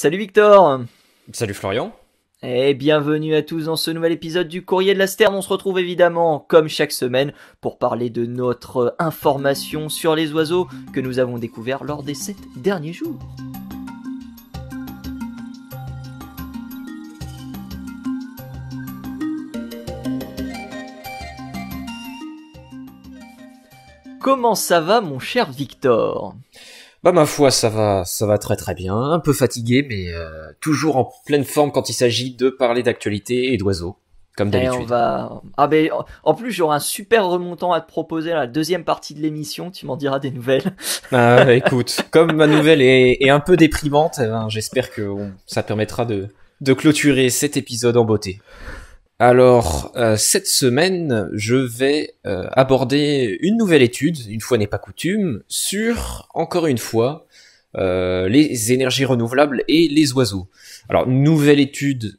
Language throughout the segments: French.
Salut Victor Salut Florian. et bienvenue à tous dans ce nouvel épisode du Courrier de la Sterne. On se retrouve évidemment comme chaque semaine pour parler de notre information sur les oiseaux que nous avons découvert lors des 7 derniers jours. Comment ça va mon cher Victor ? Bah ma foi ça va très très bien, un peu fatigué mais toujours en pleine forme quand il s'agit de parler d'actualité et d'oiseaux, comme Et on d'habitude. va... Ah ben, en plus j'aurai un super remontant à te proposer à la deuxième partie de l'émission, tu m'en diras des nouvelles. Écoute, comme ma nouvelle est un peu déprimante, j'espère que ça permettra de clôturer cet épisode en beauté. Alors, cette semaine, je vais aborder une nouvelle étude, une fois n'est pas coutume, sur, encore une fois, les énergies renouvelables et les oiseaux. Alors, nouvelle étude,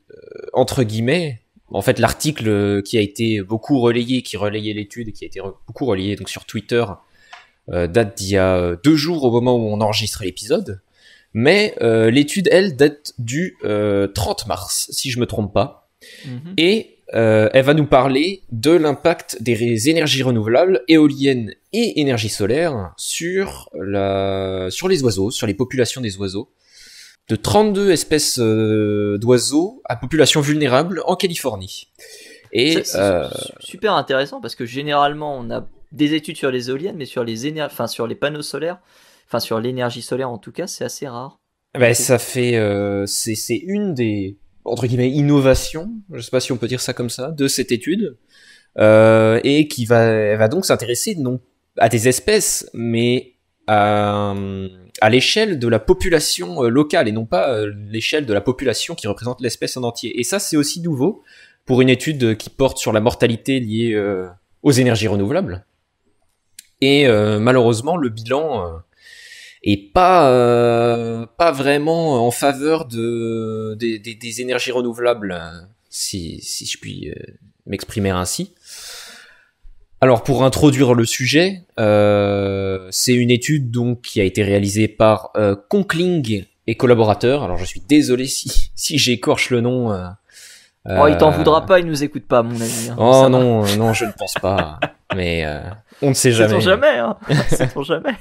entre guillemets, en fait, l'article qui a été beaucoup relayé, qui relayait l'étude et qui a été beaucoup relayé donc sur Twitter, date d'il y a 2 jours au moment où on enregistrait l'épisode. Mais l'étude, elle, date du 30 mars, si je me trompe pas. Et elle va nous parler de l'impact des énergies renouvelables, éoliennes et énergie solaire sur les oiseaux, sur les populations des oiseaux. De 32 espèces d'oiseaux à population vulnérable en Californie. Et c'est super intéressant parce que généralement on a des études sur les éoliennes, mais sur sur les panneaux solaires, enfin sur l'énergie solaire en tout cas, c'est assez rare. ça fait c'est une des entre guillemets innovations, je sais pas si on peut dire ça comme ça, de cette étude, et elle va donc s'intéresser non à des espèces, mais à l'échelle de la population locale et non pas l'échelle de la population qui représente l'espèce en entier. Et ça, c'est aussi nouveau pour une étude qui porte sur la mortalité liée aux énergies renouvelables. Et malheureusement, le bilan est pas vraiment en faveur des énergies renouvelables, si je puis m'exprimer ainsi. Alors pour introduire le sujet, c'est une étude donc qui a été réalisée par Conkling et collaborateurs. Alors je suis désolé si j'écorche le nom. Oh, il t'en voudra pas, il nous écoute pas, mon ami. Hein, oh non, je ne pense pas. Mais on ne sait jamais. Sait-on jamais, hein. Sait-on jamais.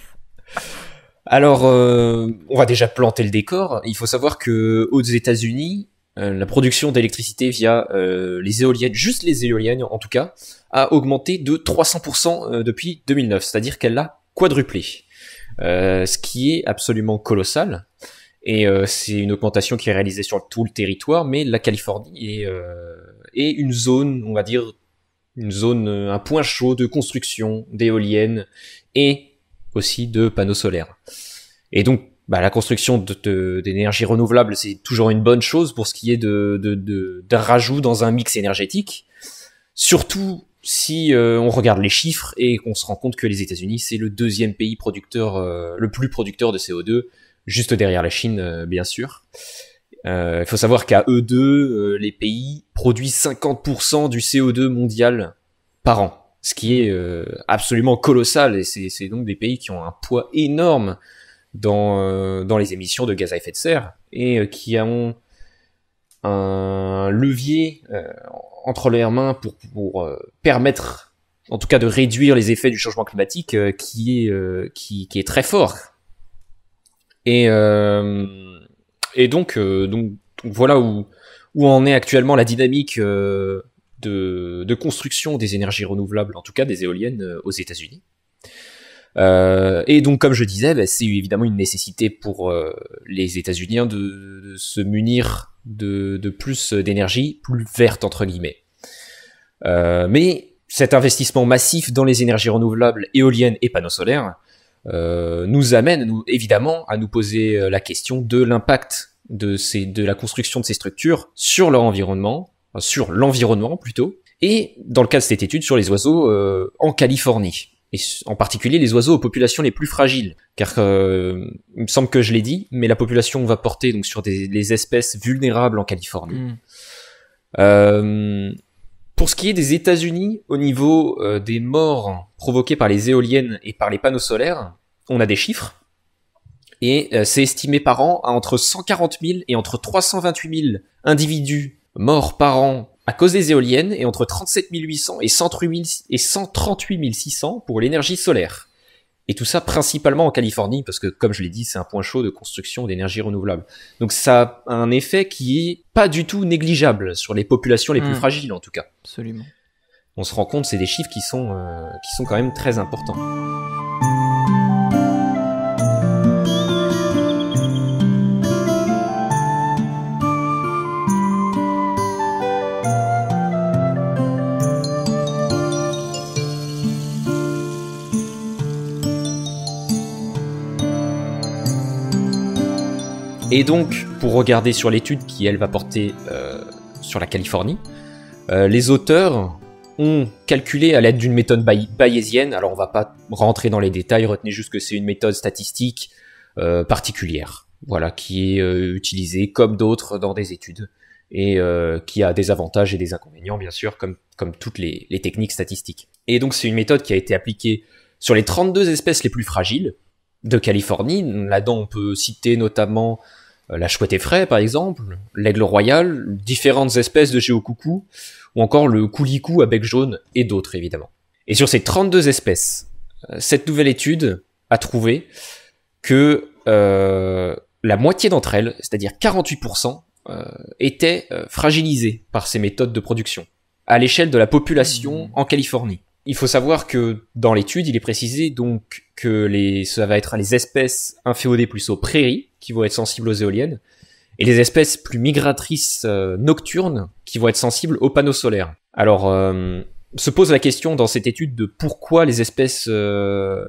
Alors, on va déjà planter le décor. Il faut savoir que aux États-Unis, la production d'électricité via les éoliennes, juste les éoliennes en tout cas, a augmenté de 300% depuis 2009, c'est-à-dire qu'elle l'a quadruplé, ce qui est absolument colossal. Et c'est une augmentation qui est réalisée sur tout le territoire, mais la Californie est une zone, on va dire, un point chaud de construction d'éoliennes et aussi de panneaux solaires. Et donc, la construction d'énergie renouvelable, c'est toujours une bonne chose pour ce qui est d'un rajout dans un mix énergétique. Surtout si on regarde les chiffres et qu'on se rend compte que les États-Unis, c'est le deuxième pays producteur, le plus producteur de CO2, juste derrière la Chine, bien sûr. Il faut savoir qu'à eux deux, les pays produisent 50% du CO2 mondial par an. Ce qui est absolument colossal, et c'est donc des pays qui ont un poids énorme dans les émissions de gaz à effet de serre, et qui ont un levier entre leurs mains pour permettre, en tout cas, de réduire les effets du changement climatique, qui est très fort. Et donc voilà où en est actuellement la dynamique de construction des énergies renouvelables, en tout cas des éoliennes aux États-Unis. Et donc, comme je disais, c'est évidemment une nécessité pour les États-Unis de se munir de plus d'énergie, plus verte entre guillemets. Mais cet investissement massif dans les énergies renouvelables, éoliennes et panneaux solaires, nous amène évidemment à nous poser la question de l'impact de la construction de ces structures sur leur environnement, sur l'environnement plutôt, et dans le cas de cette étude sur les oiseaux en Californie, et en particulier les oiseaux aux populations les plus fragiles, car il me semble que je l'ai dit, mais la population va porter donc sur les espèces vulnérables en Californie. Pour ce qui est des États-Unis, au niveau des morts provoquées par les éoliennes et par les panneaux solaires, on a des chiffres. Et c'est estimé par an à entre 140 000 et entre 328 000 individus morts par an à cause des éoliennes, et entre 37 800 et 138 600 pour l'énergie solaire. Et tout ça principalement en Californie, parce que comme je l'ai dit, c'est un point chaud de construction d'énergie renouvelable. Donc ça a un effet qui est pas du tout négligeable sur les populations les plus fragiles en tout cas. Absolument. On se rend compte, c'est des chiffres qui sont quand même très importants. Et donc, pour regarder sur l'étude qui, elle, va porter sur la Californie, les auteurs ont calculé à l'aide d'une méthode bayésienne. Alors, on va pas rentrer dans les détails, retenez juste que c'est une méthode statistique particulière, voilà, qui est utilisée comme d'autres dans des études, et qui a des avantages et des inconvénients, bien sûr, comme toutes les techniques statistiques. Et donc, c'est une méthode qui a été appliquée sur les 32 espèces les plus fragiles de Californie. Là-dedans, on peut citer notamment la chouette effraie, par exemple, l'aigle royal, différentes espèces de géocoucou, ou encore le coulicou à bec jaune, et d'autres, évidemment. Et sur ces 32 espèces, cette nouvelle étude a trouvé que la moitié d'entre elles, c'est-à-dire 48%, étaient fragilisées par ces méthodes de production, à l'échelle de la population en Californie. Il faut savoir que dans l'étude, il est précisé donc que ça va être les espèces inféodées plus aux prairies qui vont être sensibles aux éoliennes, et les espèces plus migratrices nocturnes qui vont être sensibles aux panneaux solaires. Alors, se pose la question dans cette étude de pourquoi les espèces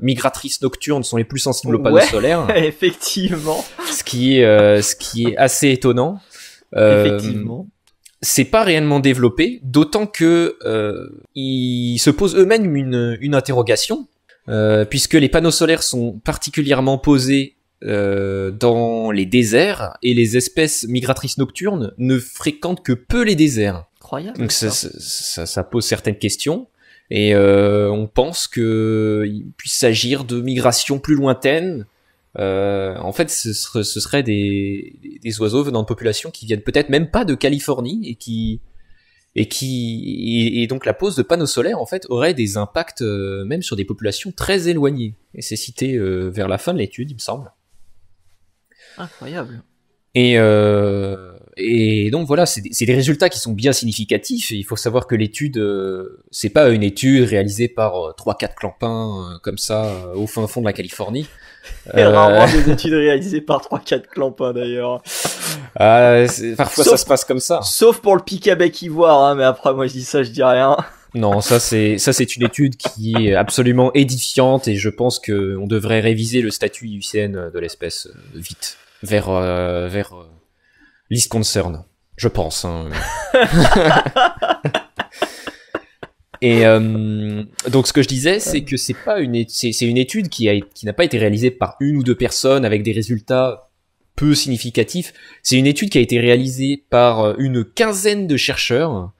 migratrices nocturnes sont les plus sensibles aux panneaux solaires. Effectivement. Ce qui est assez étonnant. Effectivement. C'est pas réellement développé, d'autant que ils se posent eux-mêmes une interrogation, puisque les panneaux solaires sont particulièrement posés dans les déserts, et les espèces migratrices nocturnes ne fréquentent que peu les déserts. Incroyable. Donc ça pose certaines questions, et on pense qu'il puisse s'agir de migrations plus lointaines. En fait, ce serait des oiseaux venant de populations qui viennent peut-être même pas de Californie, et donc la pose de panneaux solaires en fait aurait des impacts même sur des populations très éloignées. Et c'est cité vers la fin de l'étude, il me semble. Incroyable. Et donc voilà, c'est des résultats qui sont bien significatifs. Il faut savoir que l'étude, c'est pas une étude réalisée par 3-4 clampins comme ça au fin fond de la Californie. Et rarement des études réalisées par 3-4 clampins d'ailleurs. Parfois ça se passe comme ça. Sauf pour le pic à bec ivoire, hein, mais après moi je dis ça, je dis rien. Non, ça c'est une étude qui est absolument édifiante, et je pense que on devrait réviser le statut IUCN de l'espèce vite vers least concern, je pense. Hein. Et donc ce que je disais, c'est que c'est une étude qui n'a pas été réalisée par une ou deux personnes avec des résultats peu significatifs. C'est une étude qui a été réalisée par une quinzaine de chercheurs,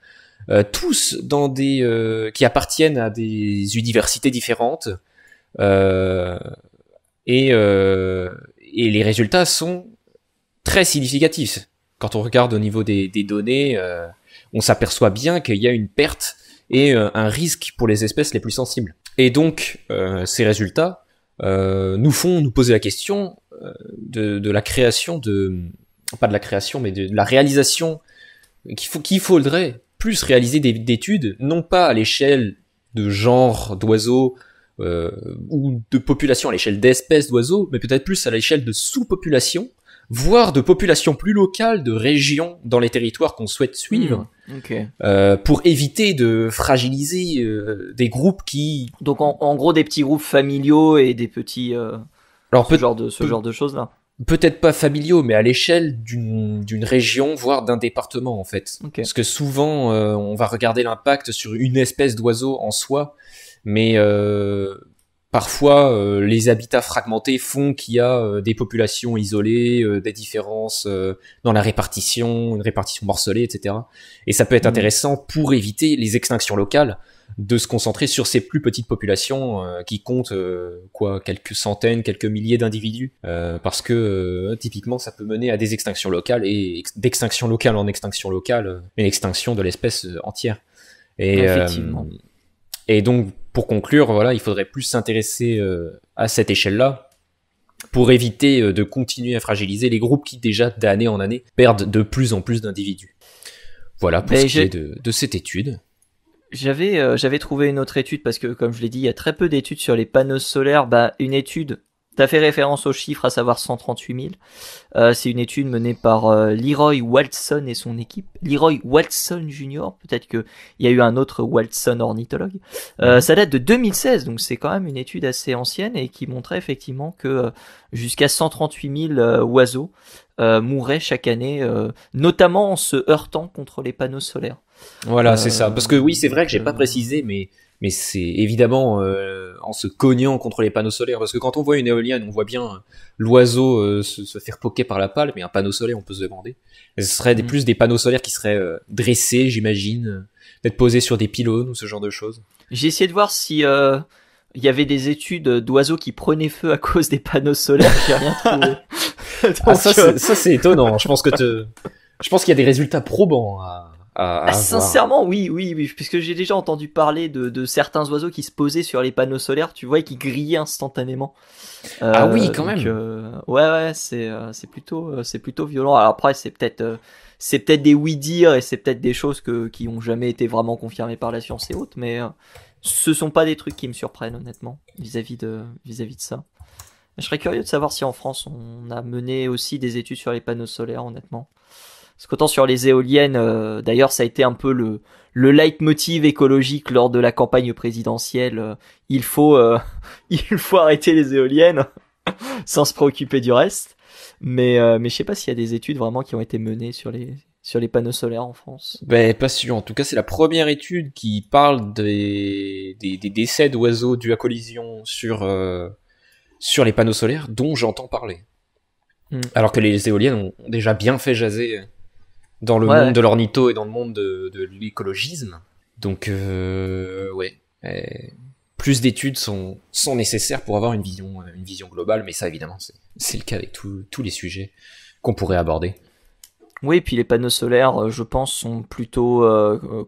tous qui appartiennent à des universités différentes, et les résultats sont très significatifs. Quand on regarde au niveau des données, on s'aperçoit bien qu'il y a une perte et un risque pour les espèces les plus sensibles. Et donc, ces résultats nous font nous poser la question de la création pas de la création, mais de la réalisation, qu'il faudrait plus réaliser d'études, non pas à l'échelle de genre d'oiseaux ou de population, à l'échelle d'espèces d'oiseaux, mais peut-être plus à l'échelle de sous-populations, voire de populations plus locales, de régions dans les territoires qu'on souhaite suivre, pour éviter de fragiliser des groupes qui... Donc en gros des petits groupes familiaux et des petits... Alors, ce genre de choses-là. Peut-être pas familiaux, mais à l'échelle d'une région, voire d'un département, en fait. Parce que souvent, on va regarder l'impact sur une espèce d'oiseau en soi, mais parfois, les habitats fragmentés font qu'il y a des populations isolées, des différences dans la répartition, une répartition morcelée, etc. Et ça peut être intéressant pour éviter les extinctions locales, de se concentrer sur ces plus petites populations qui comptent quelques centaines, quelques milliers d'individus, parce que typiquement ça peut mener à des extinctions locales et d'extinction locale en extinction locale, une extinction de l'espèce entière. Et, Effectivement. Et donc pour conclure, voilà, il faudrait plus s'intéresser à cette échelle-là pour éviter de continuer à fragiliser les groupes qui déjà d'année en année perdent de plus en plus d'individus. Voilà pour ce qui est de cette étude. J'avais trouvé une autre étude parce que, comme je l'ai dit, il y a très peu d'études sur les panneaux solaires. Une étude, t'as fait référence aux chiffres, à savoir 138 000. C'est une étude menée par Leroy Walton et son équipe. Leroy Walton Jr., peut-être qu'il y a eu un autre Walton ornithologue. Ça date de 2016, donc c'est quand même une étude assez ancienne et qui montrait effectivement que jusqu'à 138 000 oiseaux mouraient chaque année, notamment en se heurtant contre les panneaux solaires. Voilà, c'est ça. Parce que oui, c'est vrai que j'ai pas précisé, mais c'est évidemment en se cognant contre les panneaux solaires. Parce que quand on voit une éolienne, on voit bien l'oiseau se faire poquer par la pale, mais un panneau solaire, on peut se demander. Et ce serait plus des panneaux solaires qui seraient dressés, j'imagine, d'être posés sur des pylônes ou ce genre de choses. J'ai essayé de voir si il y avait des études d'oiseaux qui prenaient feu à cause des panneaux solaires. J'ai rien trouvé. Donc, ça c'est étonnant. Je pense qu'il y a des résultats probants à sincèrement, oui, puisque j'ai déjà entendu parler de certains oiseaux qui se posaient sur les panneaux solaires, tu vois, et qui grillaient instantanément. Ah oui, quand même. Ouais, c'est plutôt violent. Alors après, c'est peut-être des oui-dire et c'est peut-être des choses qui ont jamais été vraiment confirmées par la science et autres, mais ce sont pas des trucs qui me surprennent honnêtement vis-à-vis de ça. Je serais curieux de savoir si en France on a mené aussi des études sur les panneaux solaires, honnêtement. Parce qu'autant sur les éoliennes, d'ailleurs ça a été un peu le leitmotiv écologique lors de la campagne présidentielle. Il faut arrêter les éoliennes sans se préoccuper du reste. Mais je sais pas s'il y a des études vraiment qui ont été menées sur les panneaux solaires en France. Ben pas sûr. En tout cas, c'est la première étude qui parle des décès d'oiseaux dus à collision sur les panneaux solaires dont j'entends parler. Alors que les éoliennes ont déjà bien fait jaser dans le monde de l'ornitho et dans le monde de l'écologisme. Donc, plus d'études sont nécessaires pour avoir une vision globale, mais ça, évidemment, c'est le cas avec tous les sujets qu'on pourrait aborder. Oui, puis les panneaux solaires, je pense, sont plutôt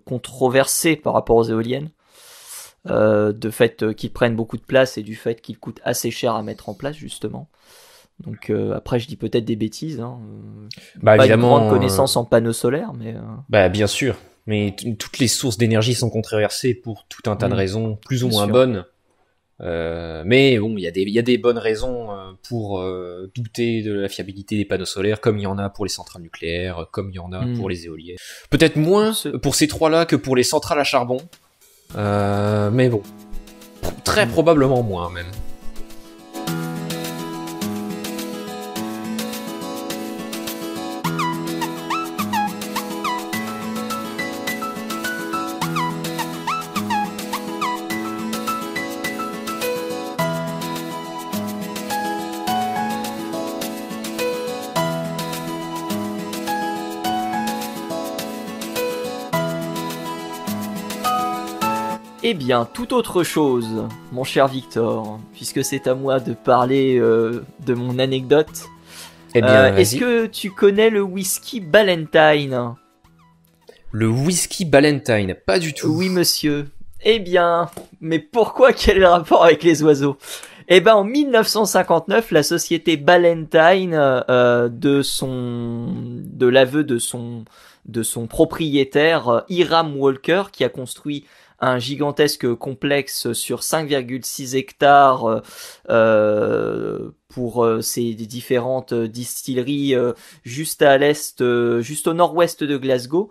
controversés par rapport aux éoliennes. De fait qu'ils prennent beaucoup de place et du fait qu'ils coûtent assez cher à mettre en place, justement. Donc après je dis peut-être des bêtises, pas évidemment, une grande connaissance en panneaux solaires, mais bien sûr, mais toutes les sources d'énergie sont controversées pour tout un tas de raisons plus ou moins bonnes, mais bon, il y a des bonnes raisons pour douter de la fiabilité des panneaux solaires, comme il y en a pour les centrales nucléaires, comme il y en a pour les éoliennes. Peut-être moins pour ces trois-là que pour les centrales à charbon, mais bon, très probablement moins même. Eh bien, tout autre chose, mon cher Victor, puisque c'est à moi de parler de mon anecdote. Eh bien, est-ce que tu connais le whisky Ballantine ? Le whisky Ballantine, pas du tout. Oui, monsieur. Eh bien, mais pourquoi, quel est le rapport avec les oiseaux ? Eh ben, en 1959, la société Ballantine, de l'aveu de son propriétaire, Hiram Walker, qui a construit un gigantesque complexe sur 5,6 hectares pour ces différentes distilleries juste à l'est, juste au nord-ouest de Glasgow.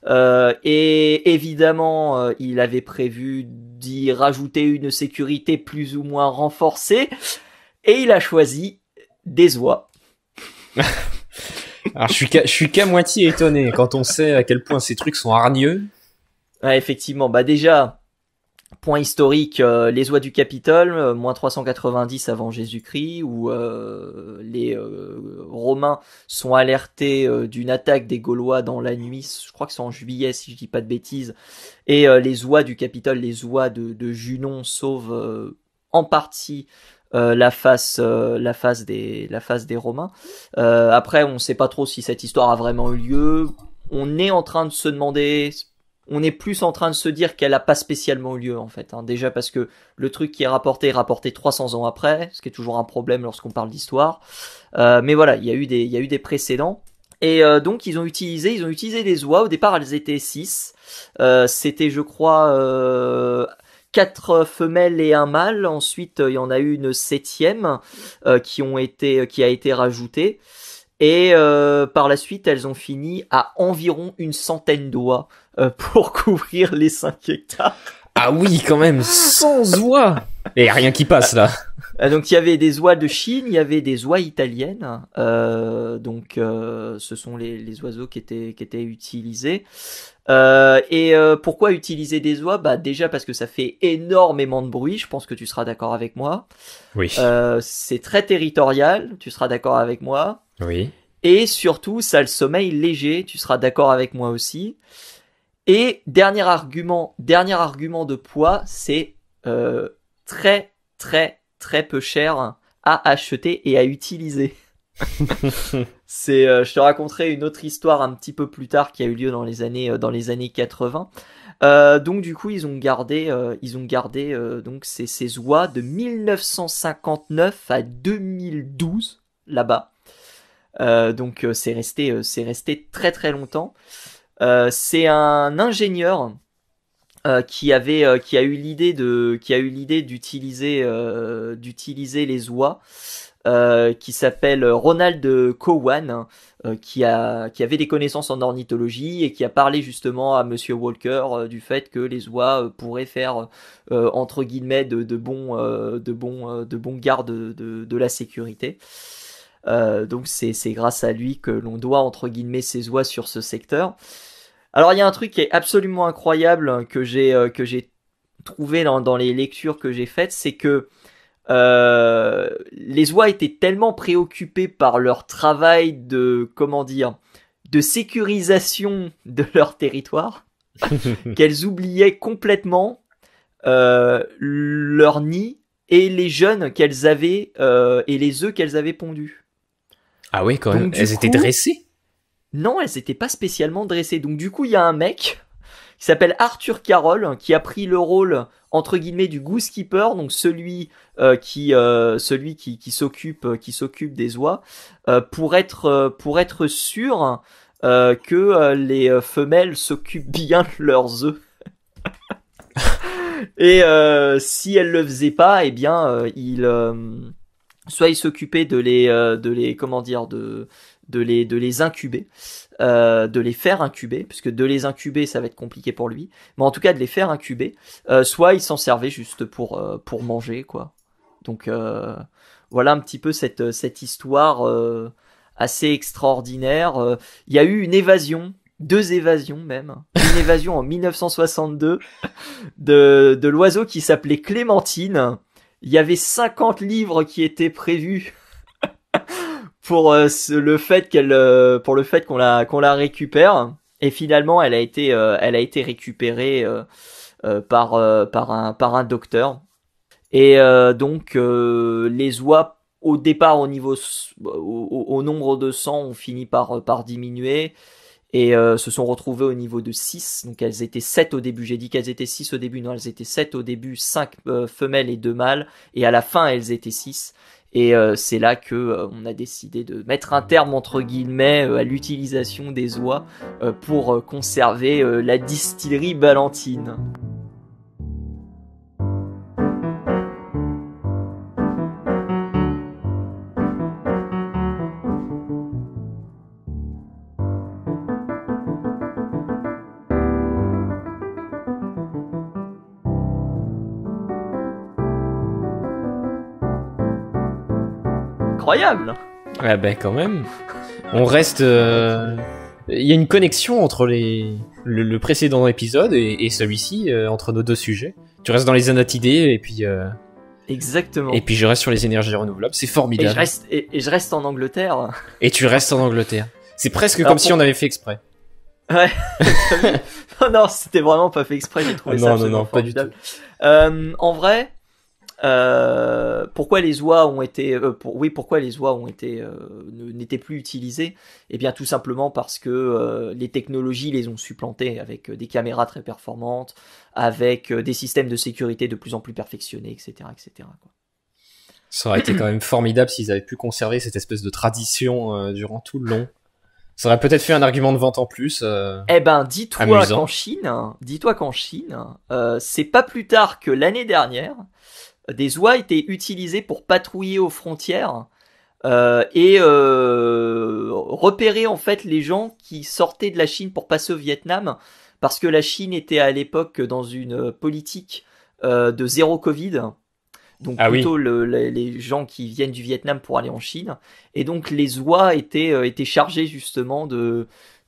Et évidemment, il avait prévu d'y rajouter une sécurité plus ou moins renforcée. Et il a choisi des oies. Alors, je suis qu'à moitié étonné quand on sait à quel point ces trucs sont hargneux. Ouais, effectivement, déjà, Point historique, les oies du Capitole, moins 390 avant Jésus-Christ, où les Romains sont alertés d'une attaque des Gaulois dans la nuit, je crois que c'est en juillet si je dis pas de bêtises, et les oies du Capitole, les oies de Junon sauvent en partie la face des Romains. Après, on sait pas trop si cette histoire a vraiment eu lieu. On est en train de se demander... On est plus en train de se dire qu'elle a pas spécialement eu lieu en fait. Déjà parce que le truc qui est rapporté 300 ans après, ce qui est toujours un problème lorsqu'on parle d'histoire. Mais voilà, il y a eu des précédents. Et donc ils ont utilisé des oies. Au départ, elles étaient 6. C'était, je crois, 4 femelles et un mâle. Ensuite, il y en a eu une 7e qui a été rajoutée. Et par la suite, elles ont fini à environ une centaine d'oies pour couvrir les 5 hectares. Ah oui, quand même, 100 oies. Et rien qui passe là. Donc il y avait des oies de Chine, il y avait des oies italiennes. Donc ce sont les oiseaux qui étaient utilisés. Et pourquoi utiliser des oies ? Bah déjà parce que ça fait énormément de bruit. Je pense que tu seras d'accord avec moi. Oui. C'est très territorial. Tu seras d'accord avec moi. Oui. Et surtout, ça a le sommeil léger, tu seras d'accord avec moi aussi. Et dernier argument de poids, c'est très très très peu cher à acheter et à utiliser. Je te raconterai une autre histoire un petit peu plus tard qui a eu lieu dans les années 80. Donc du coup, ils ont gardé donc ces oies de 1959 à 2012 là-bas. Donc c'est resté très très longtemps. C'est un ingénieur qui a eu l'idée d'utiliser les oies, qui s'appelle Ronald Cowan, qui avait des connaissances en ornithologie et qui a parlé justement à Monsieur Walker du fait que les oies pourraient faire entre guillemets de bons gardes de la sécurité. Donc c'est grâce à lui que l'on doit entre guillemets ces oies sur ce secteur. Alors il y a un truc qui est absolument incroyable que j'ai trouvé dans les lectures que j'ai faites, c'est que les oies étaient tellement préoccupées par leur travail de sécurisation de leur territoire qu'elles oubliaient complètement leur nid et les jeunes qu'elles avaient et les œufs qu'elles avaient pondus. Ah oui, quand même. Elles étaient dressées ? Non, elles étaient pas spécialement dressées. Donc du coup, il y a un mec qui s'appelle Arthur Carroll qui a pris le rôle entre guillemets du goosekeeper, donc celui qui s'occupe des oies, pour être sûr que les femelles s'occupent bien de leurs œufs. Et si elles le faisaient pas, eh bien soit il s'occupait de les incuber, de les faire incuber, puisque de les incuber ça va être compliqué pour lui, mais en tout cas de les faire incuber, soit il s'en servait juste pour manger quoi. Donc voilà un petit peu cette histoire assez extraordinaire. Il y a eu une évasion, 2 évasions même, une évasion en 1962 de l'oiseau qui s'appelait Clémentine. Il y avait 50 livres qui étaient prévus pour le fait qu'on la récupère, et finalement elle a été récupérée par un docteur. Et donc les oies au départ au nombre de 100 ont fini par diminuer et se sont retrouvées au niveau de 6. Donc elles étaient 7 au début, j'ai dit qu'elles étaient 6 au début, non elles étaient 7 au début, 5 femelles et 2 mâles, et à la fin elles étaient 6. Et c'est là que on a décidé de mettre un terme entre guillemets à l'utilisation des oies pour conserver la distillerie Ballantine. Incroyable. Ouais, ben quand même. On reste. Il y a une connexion entre le précédent épisode et celui-ci, entre nos deux sujets. Tu restes dans les anatidés Exactement. et puis je reste sur les énergies renouvelables. C'est formidable. Et je reste en Angleterre. Et tu restes en Angleterre. C'est presque Alors, comme si on avait fait exprès. Ouais. Non, c'était vraiment pas fait exprès. J'ai trouvé ça non, pas du formidable. En vrai, pourquoi les oies ont été, pourquoi les oies ont été n'étaient plus utilisées? Eh bien, tout simplement parce que les technologies les ont supplantées avec des caméras très performantes, avec des systèmes de sécurité de plus en plus perfectionnés, etc., etc. Quoi. Ça aurait été quand même formidable s'ils avaient pu conserver cette espèce de tradition durant tout le long. Ça aurait peut-être fait un argument de vente en plus. Eh ben, dis-toi amusant. qu'en Chine, c'est pas plus tard que l'année dernière, des oies étaient utilisées pour patrouiller aux frontières et repérer en fait les gens qui sortaient de la Chine pour passer au Vietnam, parce que la Chine était à l'époque dans une politique de zéro Covid. Donc plutôt les gens qui viennent du Vietnam pour aller en Chine, et donc les oies étaient chargés justement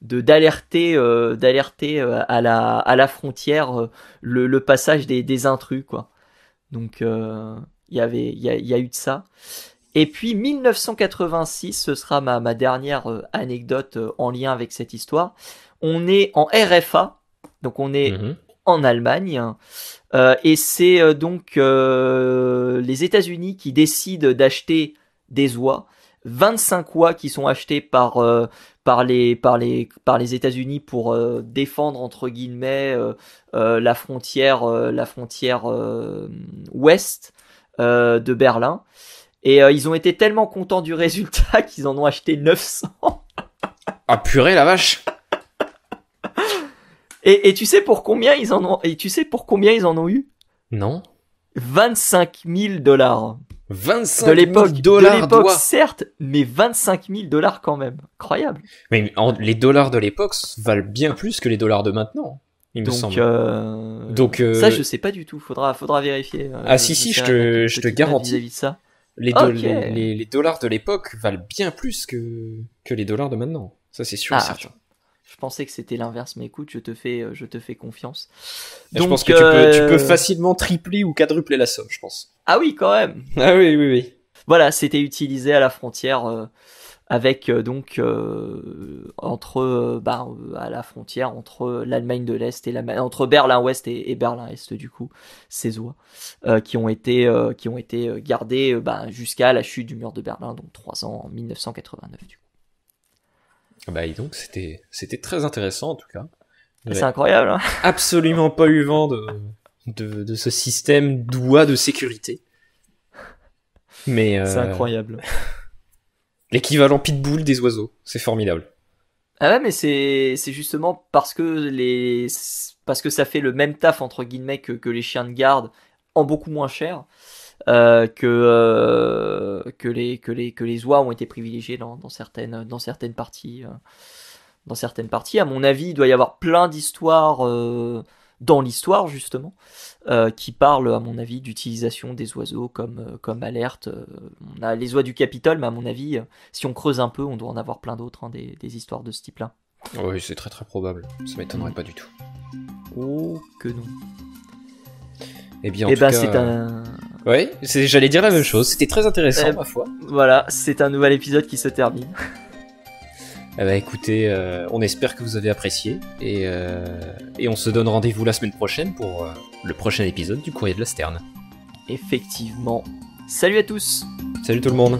d'alerter à la frontière le passage des intrus, quoi. Donc il y a eu de ça. Et puis 1986, ce sera ma dernière anecdote en lien avec cette histoire. On est en RFA, donc on est en Allemagne. Et c'est donc les États-Unis qui décident d'acheter des oies, 25 oies qui sont achetées par les États-Unis pour défendre entre guillemets la frontière ouest de Berlin. Et ils ont été tellement contents du résultat qu'ils en ont acheté 900. Ah purée la vache. Et tu sais pour combien ils en ont eu? Non. 25 000 $. 25 de l'époque, $. Certes, mais 25 000 $ quand même. Incroyable. Mais les dollars de l'époque valent bien plus que les dollars de maintenant, il me semble. Donc ça, je sais pas du tout. Faudra vérifier. Si, je te garantis. Vis-à-vis de ça. Les dollars de l'époque valent bien plus que les dollars de maintenant. Ça, c'est sûr et certain. Je pensais que c'était l'inverse, mais écoute, je te fais confiance. Donc, je pense que tu peux facilement tripler ou quadrupler la somme, je pense. Ah oui, quand même. Ah oui. Voilà, c'était utilisé à la frontière avec à la frontière entre l'Allemagne de l'Est et entre Berlin-Ouest et Berlin-Est, du coup, ces oies qui ont été gardées jusqu'à la chute du mur de Berlin, donc 3 ans en 1989 du coup. Bah et donc c'était très intéressant en tout cas. C'est incroyable. Hein, absolument pas eu vent de ce système d'oies de sécurité. Mais c'est incroyable. L'équivalent pitbull des oiseaux, c'est formidable. Ah ouais, mais c'est justement parce que ça fait le même taf entre guillemets que les chiens de garde en beaucoup moins cher. Que les oies ont été privilégiées dans certaines parties. Dans certaines parties, à mon avis, il doit y avoir plein d'histoires dans l'histoire justement qui parlent, à mon avis, d'utilisation des oiseaux comme alerte. On a les oies du Capitole, mais à mon avis, si on creuse un peu, on doit en avoir plein d'autres, hein, des histoires de ce type-là. Oui, c'est très très probable. Ça m'étonnerait pas du tout. Oh que non. Eh bien, en tout cas, c'est un... Ouais, j'allais dire la même chose. C'était très intéressant, ma foi. Voilà, c'est un nouvel épisode qui se termine. Eh ben, écoutez, on espère que vous avez apprécié. Et on se donne rendez-vous la semaine prochaine pour le prochain épisode du Courrier de la Sterne. Effectivement. Salut à tous. Salut tout le monde.